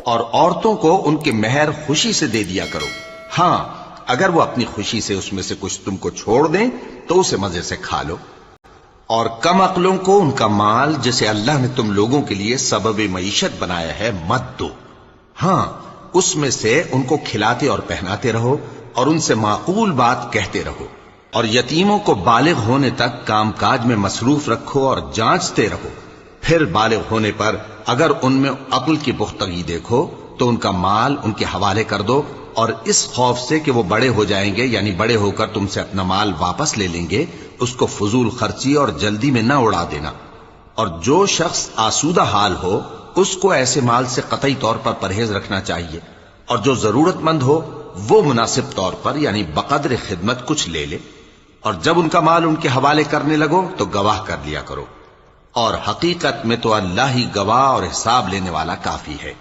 اور عورتوں کو ان کے مہر خوشی سے دے دیا کرو، ہاں اگر وہ اپنی خوشی سے اس میں سے کچھ تم کو چھوڑ دیں تو اسے مزے سے کھا لو۔ اور کم عقلوں کو ان کا مال جسے اللہ نے تم لوگوں کے لیے سبب معیشت بنایا ہے مت دو، ہاں اس میں سے ان کو کھلاتے اور پہناتے رہو اور ان سے معقول بات کہتے رہو، اور یتیموں کو بالغ ہونے تک کام کاج میں مصروف رکھو اور جانچتے رہو، پھر بالغ ہونے پر اگر ان میں عقل کی پختگی دیکھو تو ان کا مال ان کے حوالے کر دو، اور اس خوف سے کہ وہ بڑے ہو جائیں گے یعنی بڑے ہو کر تم سے اپنا مال واپس لے لیں گے، اس کو فضول خرچی اور جلدی میں نہ اڑا دینا۔ اور جو شخص آسودہ حال ہو اس کو ایسے مال سے قطعی طور پر پرہیز رکھنا چاہیے، اور جو ضرورت مند ہو وہ مناسب طور پر یعنی بقدر خدمت کچھ لے لے، اور جب ان کا مال ان کے حوالے کرنے لگو تو گواہ کر لیا کرو، اور حقیقت میں تو اللہ ہی گواہ اور حساب لینے والا کافی ہے۔